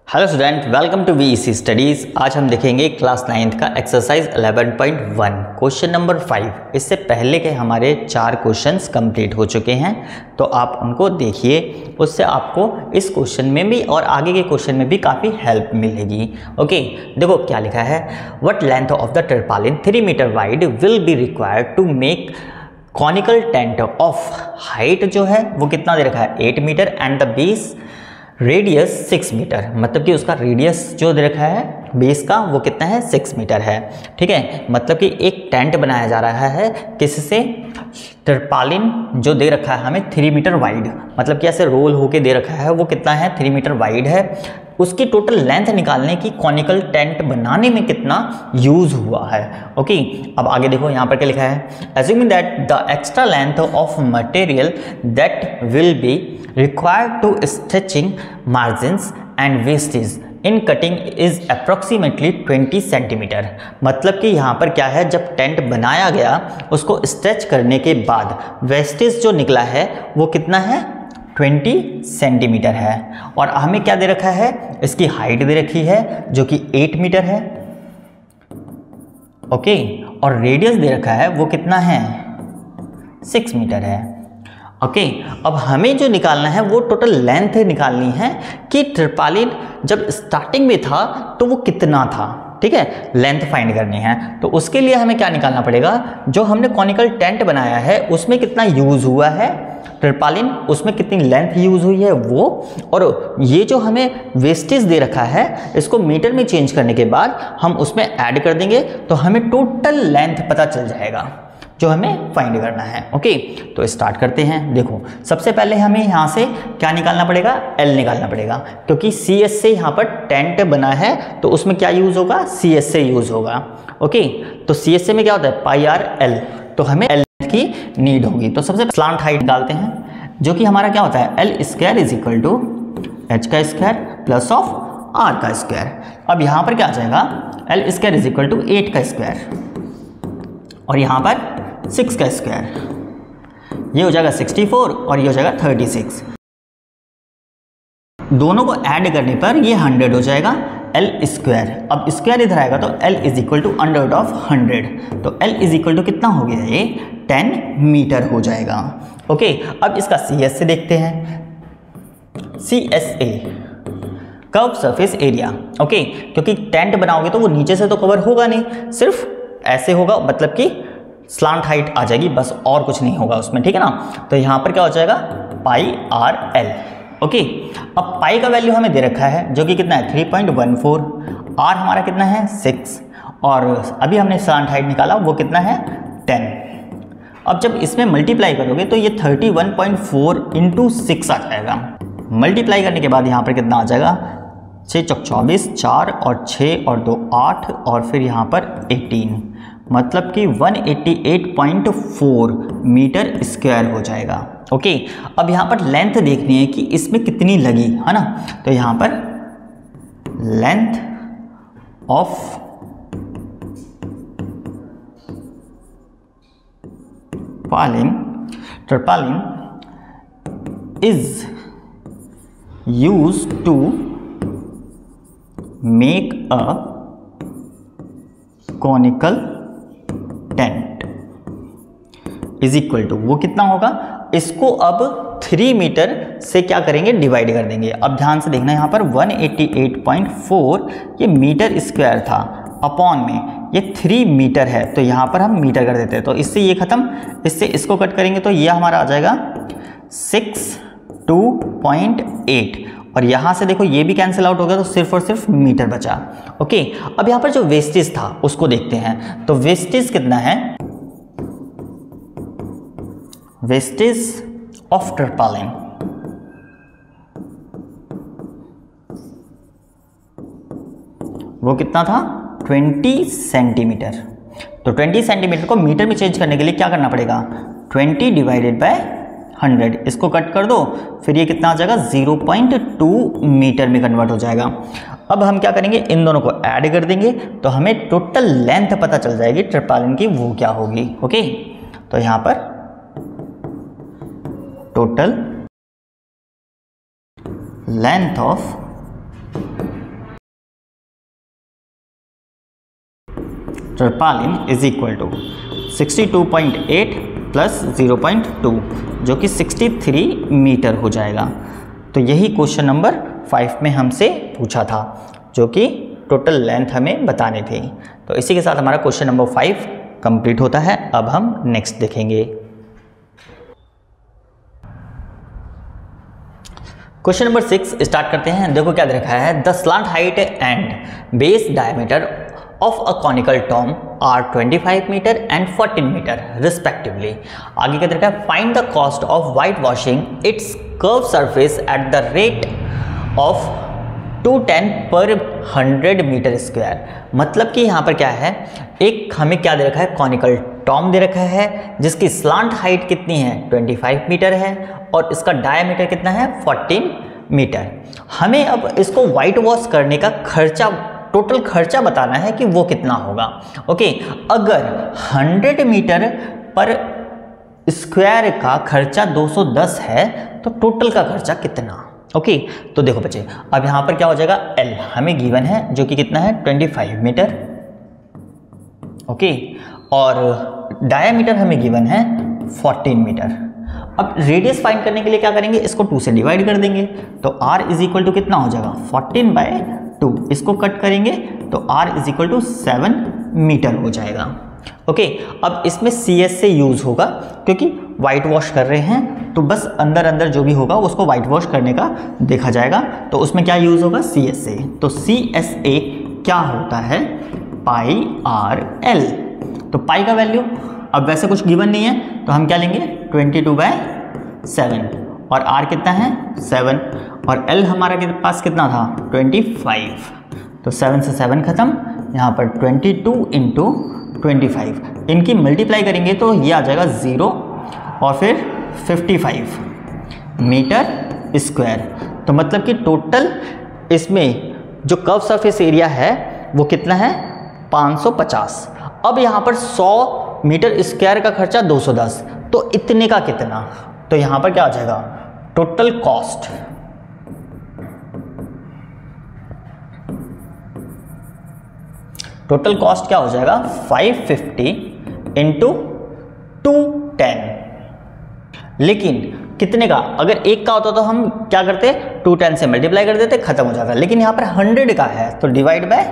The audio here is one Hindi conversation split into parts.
Hello student, welcome to VEC studies. आज हम देखेंगे क्लास 9th का एक्सरसाइज 11.1 क्वेश्चन नंबर 5। इससे पहले के हमारे 4 क्वेश्चंस कंप्लीट हो चुके हैं, तो आप उनको देखिए। उससे आपको इस क्वेश्चन में भी और आगे के क्वेश्चन में भी काफ़ी हेल्प मिलेगी। ओके, देखो क्या लिखा है। What length of the tarpaulin 3 metre wide will be required to make conical tent of height जो है वो कितना दे रखा है 8 metre and the base radius 6 metre. मतलब कि उसका रेडियस जो दे रखा है बेस का वो कितना है 6 मीटर है। ठीक है, मतलब कि एक टेंट बनाया जा रहा है किससे, टर्पालिन जो दे रखा है हमें 3 मीटर वाइड, मतलब कि ऐसे रोल होके दे रखा है वो कितना है 3 मीटर वाइड है। उसकी टोटल लेंथ निकालने की कॉनिकल टेंट बनाने में कितना यूज हुआ है। ओके, अब आगे देखो यहाँ पर क्या लिखा है। Assuming that the extra length of material that will be required to stitching margins and wastage in cutting is approximately 20 centimetre. मतलब कि यहाँ पर क्या है, जब टेंट बनाया गया उसको स्ट्रेच करने के बाद वेस्टेज जो निकला है वो कितना है 20 सेंटीमीटर है। और हमें क्या दे रखा है, इसकी हाइट दे रखी है जो कि 8 मीटर है। ओके, और रेडियस दे रखा है वो कितना है 6 मीटर है। ओके, अब हमें जो निकालना है वो टोटल लेंथ निकालनी है कि टर्पालिन जब स्टार्टिंग में था तो वो कितना था। ठीक है, लेंथ फाइंड करनी है। तो उसके लिए हमें क्या निकालना पड़ेगा, जो हमने कॉनिकल टेंट बनाया है उसमें कितना यूज हुआ है टर्पालिन, उसमें कितनी लेंथ यूज हुई है वो, और ये जो हमें वेस्टेज दे रखा है इसको मीटर में चेंज करने के बाद हम उसमें ऐड कर देंगे तो हमें टोटल लेंथ पता चल जाएगा जो हमें फाइंड करना है। ओके, तो स्टार्ट करते हैं। देखो सबसे पहले हमें यहाँ से क्या निकालना पड़ेगा, एल निकालना पड़ेगा, क्योंकि सी एस से यहाँ पर टेंट बना है तो उसमें क्या यूज होगा, सी एस से यूज होगा। ओके, तो सी एस से में क्या होता है पाई आर एल, तो हमें एल की नीड होगी। तो सबसे स्लांट हाइट निकालते हैं जो कि हमारा क्या होता है L square is equal to H का स्क्वायर प्लस ऑफ आर का स्क्वायर। अब यहाँ पर क्या आ जाएगा, L square is equal to 8 का स्क्वायर और यहाँ पर 6 का स्क्वायर, ये हो जाएगा 64 और ये हो जाएगा 36। दोनों को ऐड करने पर ये 100 हो जाएगा एल स्क्वायर। अब स्क्वायर इधर आएगा तो L is equal to under of 100, तो एल इज इक्वल टू कितना हो गया ये 10 मीटर हो जाएगा। ओके, अब इसका सी एस से देखते हैं। C S A curve surface area. Okay, क्योंकि टेंट बनाओगे तो वो नीचे से तो कवर होगा नहीं, सिर्फ ऐसे होगा, मतलब कि स्लांट हाइट आ जाएगी बस, और कुछ नहीं होगा उसमें। ठीक है ना, तो यहाँ पर क्या हो जाएगा पाई आर एल। ओके, अब पाई का वैल्यू हमें दे रखा है जो कि कितना है 3.14, आर हमारा कितना है 6, और अभी हमने स्लांट हाइट निकाला वो कितना है 10। अब जब इसमें मल्टीप्लाई करोगे तो ये 31.4 इंटू 6 आ जाएगा। मल्टीप्लाई करने के बाद यहाँ पर कितना आ जाएगा 6 चौक 24, 4 और 6 और 2 8 और फिर यहाँ पर 18, मतलब कि 188.4 मीटर स्क्वायर हो जाएगा। ओके, अब यहाँ पर लेंथ देखनी है कि इसमें कितनी लगी है ना, तो यहाँ पर length of tarpaulin is used to make a conical tent is equal to, वो कितना होगा, इसको अब 3 मीटर से क्या करेंगे डिवाइड कर देंगे। अब ध्यान से देखना यहाँ पर 188.4 ये मीटर स्क्वायर था, अपॉन में ये 3 मीटर है तो यहाँ पर हम मीटर कर देते हैं, तो इससे ये खत्म, इससे इसको कट करेंगे तो ये हमारा आ जाएगा 62.8, और यहाँ से देखो ये भी कैंसिल आउट हो गया तो सिर्फ और सिर्फ मीटर बचा। ओके, अब यहाँ पर जो वेस्टेज था उसको देखते हैं। तो वेस्टेज कितना है, वेस्टेज ऑफ टर्पालिन वो कितना था 20 सेंटीमीटर। तो 20 सेंटीमीटर को मीटर में चेंज करने के लिए क्या करना पड़ेगा, 20 डिवाइडेड बाय 100, इसको कट कर दो, फिर ये कितना आ जाएगा 0.2 मीटर में कन्वर्ट हो जाएगा। अब हम क्या करेंगे, इन दोनों को ऐड कर देंगे तो हमें टोटल लेंथ पता चल जाएगी टर्पालिन की, वो क्या होगी। ओके, तो यहाँ पर total length of tarpaulin is equal to 62.8 plus 0.2 जो कि 63 मीटर हो जाएगा। तो यही क्वेश्चन नंबर 5 में हमसे पूछा था, जो कि टोटल लेंथ हमें बताने थे। तो इसी के साथ हमारा क्वेश्चन नंबर 5 कंप्लीट होता है। अब हम नेक्स्ट देखेंगे। क्वेश्चन नंबर 6 स्टार्ट करते हैं। देखो क्या दे रखा है, the slant height and base diameter of a conical tomb are 25 metre and 14 metre respectively. आगे क्या दे रखा है, find the cost of white washing its curve surface at the rate of 210 per 100 metre square. मतलब कि यहाँ पर क्या है, एक हमें क्या दे रखा है, कॉनिकल टॉम दे रखा है जिसकी स्लांट हाइट कितनी है 25 मीटर है और इसका डायमीटर कितना है 14 मीटर। हमें अब इसको वाइट वॉश करने का खर्चा, टोटल खर्चा बताना है कि वो कितना होगा। ओके, अगर 100 मीटर पर स्क्वायर का खर्चा 210 है तो टोटल का खर्चा कितना। ओके, तो देखो बच्चे, अब यहाँ पर क्या हो जाएगा, L हमें गिवन है जो कि कितना है 25 मीटर। ओके, और डायामीटर हमें गिवन है 14 मीटर। अब रेडियस फाइंड करने के लिए क्या करेंगे, इसको 2 से डिवाइड कर देंगे तो r इज इक्वल टू कितना हो जाएगा 14/2। इसको कट करेंगे तो r is equal to 7 metre हो जाएगा। ओके, अब इसमें CS से यूज होगा क्योंकि वाइट वॉश कर रहे हैं तो बस अंदर अंदर जो भी होगा उसको वाइट वॉश करने का देखा जाएगा। तो उसमें क्या यूज होगा, CS से। तो CSA क्या होता है, πRL। तो पाई का वैल्यू अब वैसे कुछ गिवन नहीं है तो हम क्या लेंगे 22/7 और R कितना है 7 और L हमारा के पास कितना था 25। तो 7 से 7 खत्म, यहाँ पर 22 इंटू 25 इनकी मल्टीप्लाई करेंगे तो ये आ जाएगा 0 और फिर 55 मीटर स्क्वायर। तो मतलब कि टोटल इसमें जो कर्व सरफेस एरिया है वो कितना है 550। अब यहाँ पर 100 मीटर स्क्वायर का खर्चा 210, तो इतने का कितना। तो यहाँ पर क्या आ जाएगा, टोटल कॉस्ट क्या हो जाएगा 550 इंटू 210। लेकिन कितने का, अगर एक का होता तो हम क्या करते 210 से मल्टीप्लाई कर देते, खत्म हो जाता। लेकिन यहाँ पर 100 का है तो डिवाइड बाय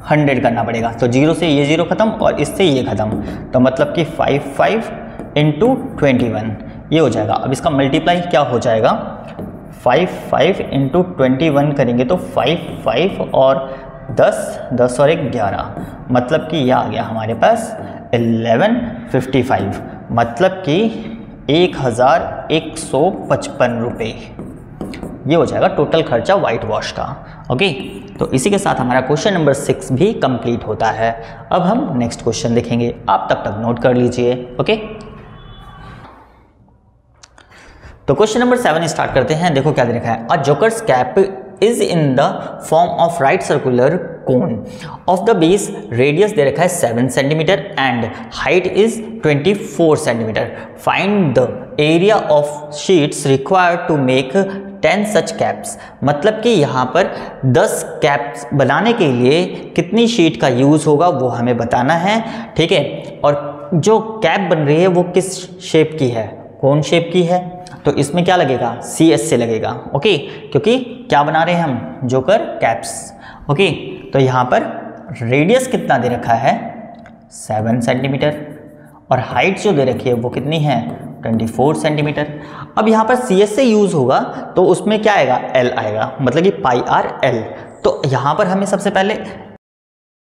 100 करना पड़ेगा। तो 0 से ये 0 खत्म और इससे ये खत्म, तो मतलब कि 55 इंटू 21 ये हो जाएगा। अब इसका मल्टीप्लाई क्या हो जाएगा, 55 इंटू 21 करेंगे तो 55 और 10 और 1 11, मतलब कि ये आ गया हमारे पास 1155, मतलब कि 1155 रुपये। ये हो जाएगा टोटल खर्चा वाइट वॉश का। ओके, तो इसी के साथ हमारा क्वेश्चन नंबर 6 भी कंप्लीट होता है। अब हम नेक्स्ट क्वेश्चन देखेंगे, आप तब तक नोट कर लीजिए। ओके, तो क्वेश्चन नंबर 7 स्टार्ट करते हैं। देखो क्या दे रखा है, a joker's cap is in the form of right circular cone of the base radius दे रखा है 7 centimetre and height is 24 centimetre. Find the area of sheets required to make 10 such caps. मतलब कि यहाँ पर 10 कैप्स बनाने के लिए कितनी शीट का यूज होगा वो हमें बताना है। ठीक है, और जो कैप बन रही है वो किस शेप की है, कौन शेप की है, तो इसमें क्या लगेगा CS से लगेगा। ओके, क्योंकि क्या बना रहे हैं हम, जोकर कैप्स। ओके, तो यहाँ पर रेडियस कितना दे रखा है 7 सेंटीमीटर और हाइट जो दे रखी है वो कितनी है 24 सेंटीमीटर। अब यहाँ पर CS से यूज होगा तो उसमें क्या आएगा L आएगा, मतलब कि πRL। तो यहाँ पर हमें सबसे पहले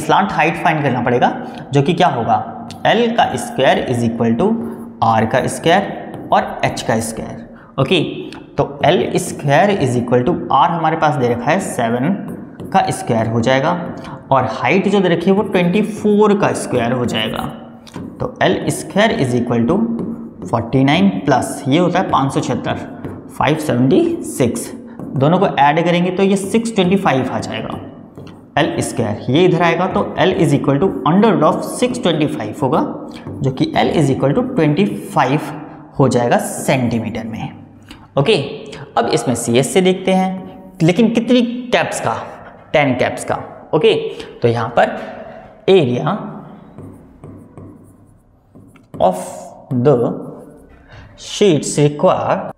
स्लांट हाइट फाइंड करना पड़ेगा, जो कि क्या होगा L का square is equal to R का स्क्वायर और H का स्क्वायर। ओके, तो L square is equal to R हमारे पास दे रखा है 7 का स्क्वायर हो जाएगा और हाइट जो दे रखी है वो 24 का स्क्वायर हो जाएगा। तो L square is equal to 49 plus ये होता है 576 576, दोनों को ऐड करेंगे तो ये 625 आ जाएगा। L स्क्वायर ये इधर आएगा तो L is equal to under of 625 होगा, जो कि L इज इक्वल टू 25 हो जाएगा सेंटीमीटर में। ओके, अब इसमें CS से देखते हैं, लेकिन कितनी कैप्स का, 10 कैप्स का। ओके, तो यहाँ पर area of the sheets require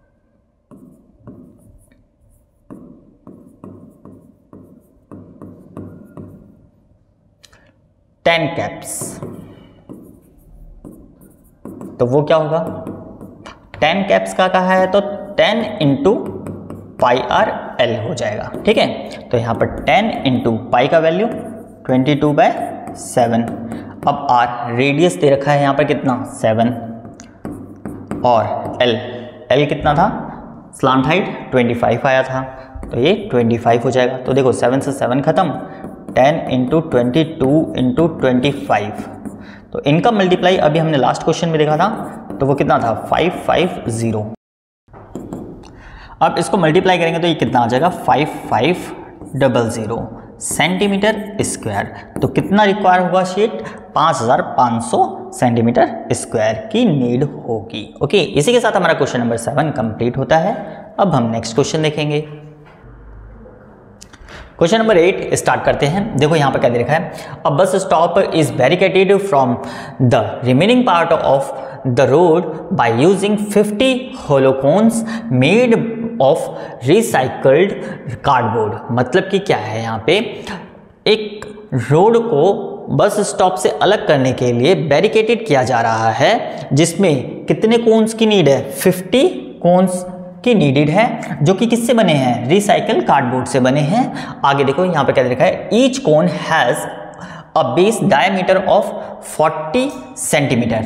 10 caps। तो वो क्या होगा, 10 कैप्स का कहा है तो 10 इंटू पाई आर एल हो जाएगा। ठीक है, तो यहाँ पर 10 इंटू पाई का वैल्यू 22/7। अब आर रेडियस दे रखा है यहाँ पर कितना 7, और एल कितना था, स्लांट हाइट 25 आया था, तो ये 25 हो जाएगा। तो देखो 7 से 7 खत्म, 10 इंटू 22 इंटू 25, तो इनका मल्टीप्लाई अभी हमने लास्ट क्वेश्चन में देखा था, तो वो कितना था 550। अब इसको मल्टीप्लाई करेंगे तो ये कितना आ जाएगा 5500 सेंटीमीटर स्क्वायर। तो कितना रिक्वायर होगा शीट, 5500 सेंटीमीटर स्क्वायर की नीड होगी। ओके, इसी के साथ हमारा क्वेश्चन नंबर 7 कंप्लीट होता है। अब हम नेक्स्ट क्वेश्चन देखेंगे। क्वेश्चन नंबर 8 स्टार्ट करते हैं। देखो यहाँ पर क्या दे रखा है, a bus stop is barricaded from the remaining part of the road by using 50 hollow cones made of recycled cardboard. मतलब कि क्या है, यहाँ पे एक रोड को बस स्टॉप से अलग करने के लिए बैरिकेडेड किया जा रहा है, जिसमें कितने कोन्स की नीड है, 50 कोन्स की नीडेड है, जो कि किससे बने हैं, रिसाइकल कार्डबोर्ड से बने हैं। आगे देखो यहाँ पे क्या लिखा है, each cone has a base diameter of 40 centimetre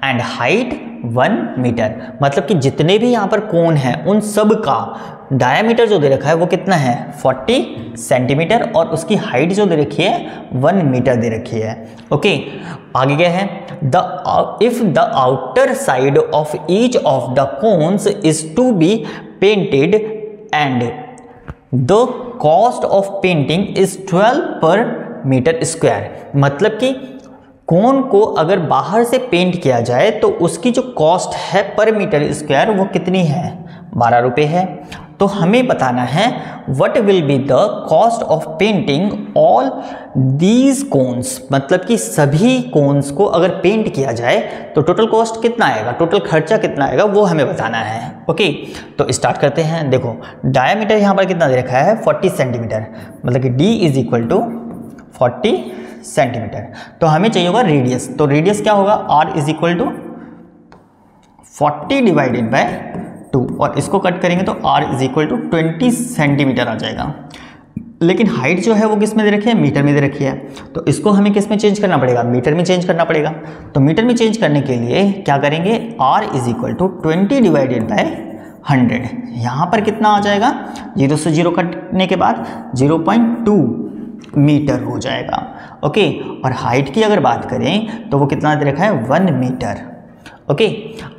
and height 1 metre. मतलब कि जितने भी यहाँ पर कोन हैं उन सब का डायमीटर जो दे रखा है वो कितना है 40 सेंटीमीटर, और उसकी हाइट जो दे रखी है 1 मीटर दे रखी है। ओके, आगे क्या है, if the outer side of each of the cones is to be painted and the cost of painting is 12 per meter square। मतलब कि कोन को अगर बाहर से पेंट किया जाए तो उसकी जो कॉस्ट है पर मीटर स्क्वायर वो कितनी है, 12 रुपये है। तो हमें बताना है what will be the cost of painting all these cones. मतलब कि सभी कोन्स को अगर पेंट किया जाए तो टोटल कॉस्ट कितना आएगा, टोटल खर्चा कितना आएगा, वो हमें बताना है। ओके, तो स्टार्ट करते हैं। देखो डायमीटर यहाँ पर कितना दे रखा है 40 सेंटीमीटर, मतलब कि d is equal to 40 centimetre. तो हमें चाहिए होगा रेडियस, तो रेडियस क्या होगा, r is equal to 40 divided by 2, और इसको कट करेंगे तो r is equal to 20 centimetre आ जाएगा। लेकिन हाइट जो है वो किस में दे रखी है, मीटर में दे रखी है, तो इसको हमें किस में चेंज करना पड़ेगा, मीटर में चेंज करना पड़ेगा। तो मीटर में चेंज करने के लिए क्या करेंगे, r is equal to 20 divided by 100। यहाँ पर कितना आ जाएगा, 0 से 0 कटने के बाद 0.2 मीटर हो जाएगा। ओके, और हाइट की अगर बात करें तो वो कितना दे रखा है 1 मीटर। ओके,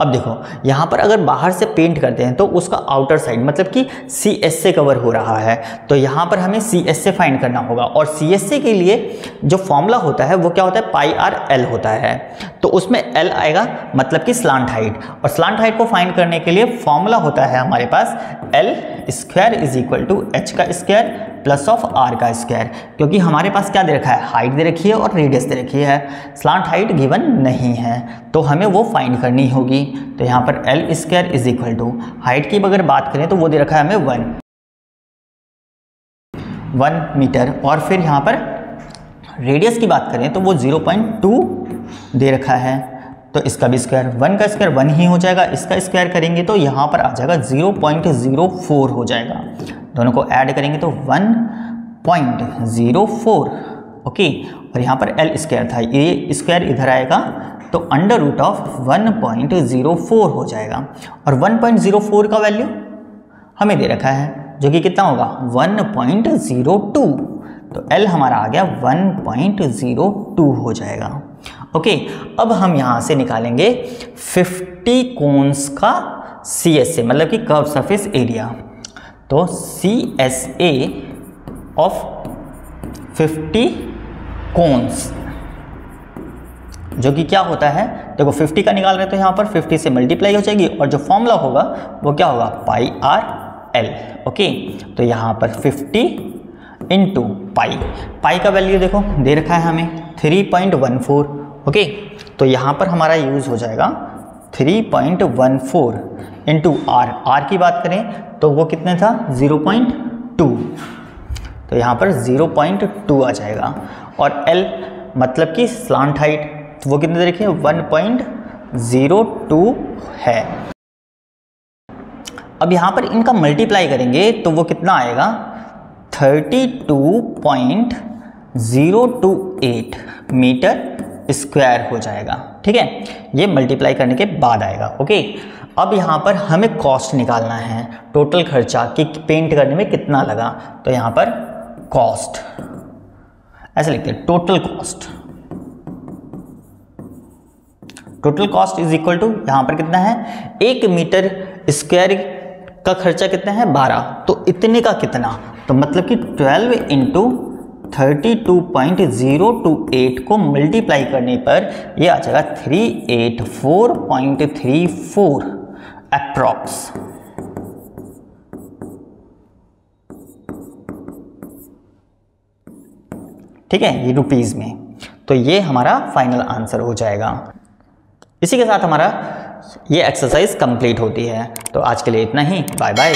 अब देखो यहाँ पर अगर बाहर से पेंट करते हैं तो उसका आउटर साइड मतलब कि CS से कवर हो रहा है, तो यहाँ पर हमें CS से फाइंड करना होगा। और CS के लिए जो फॉर्मूला होता है वो क्या होता है, पाई आर एल होता है। तो उसमें L आएगा मतलब कि स्लांट हाइट, और स्लांट हाइट को फाइंड करने के लिए फॉर्मूला होता है हमारे पास L square is equal to H का स्क्वायर प्लस ऑफ R का स्क्वायर। क्योंकि हमारे पास क्या दे रखा है, हाइट दे रखी है और रेडियस दे रखी है, स्लांट हाइट गिवन नहीं है, तो हमें वो फाइंड करनी होगी। तो यहाँ पर L square is equal to, height की अगर बात करें तो वो दे रखा है हमें 1 मीटर, और फिर यहाँ पर रेडियस की बात करें तो वो 0.2 दे रखा है। तो इसका भी स्क्वायर, 1 का स्क्वायर 1 ही हो जाएगा, इसका स्क्वायर करेंगे तो यहाँ पर आ जाएगा 0.04 हो जाएगा। दोनों को ऐड करेंगे तो 1.04। ओके, और यहाँ पर L स्क्वायर था, ये स्क्वायर इधर आएगा तो अंडर रूट ऑफ 1.04 हो जाएगा। और 1.04 का वैल्यू हमें दे रखा है जो कि कितना होगा 1.02, तो L हमारा आ गया 1.02 हो जाएगा। ओके, अब हम यहाँ से निकालेंगे 50 कोन्स का CSA मतलब कि कर्व सरफेस एरिया। तो CSA ऑफ 50 कोन्स जो कि क्या होता है, देखो 50 का निकाल रहे तो यहाँ पर 50 से मल्टीप्लाई हो जाएगी, और जो फॉर्मूला होगा वो क्या होगा पाई आर एल। ओके, तो यहाँ पर 50 इंटू पाई का वैल्यू देखो दे रखा है हमें 3.14। ओके, तो यहाँ पर हमारा यूज़ हो जाएगा 3.14 इंटू आर की बात करें तो वो कितने था 0.2, तो यहाँ पर 0.2 आ जाएगा। और एल मतलब कि स्लांट हाइट, तो वो कितने देखिए 1.02 है। अब यहाँ पर इनका मल्टीप्लाई करेंगे तो वो कितना आएगा 32.028 मीटर स्क्वायर हो जाएगा। ठीक है, ये मल्टीप्लाई करने के बाद आएगा। ओके, अब यहाँ पर हमें कॉस्ट निकालना है, टोटल खर्चा कि पेंट करने में कितना लगा। तो यहाँ पर कॉस्ट ऐसे लिखते हैं, total cost is equal to, यहाँ पर कितना है 1 मीटर स्क्वायर का खर्चा कितना है 12, तो इतने का कितना, तो मतलब कि 12 इंटू 32.028 को मल्टीप्लाई करने पर ये आ जाएगा 384.34 अप्रॉक्स। ठीक है, ये रुपीस में, तो ये हमारा फाइनल आंसर हो जाएगा। इसी के साथ हमारा ये एक्सरसाइज कंप्लीट होती है। तो आज के लिए इतना ही, बाय बाय।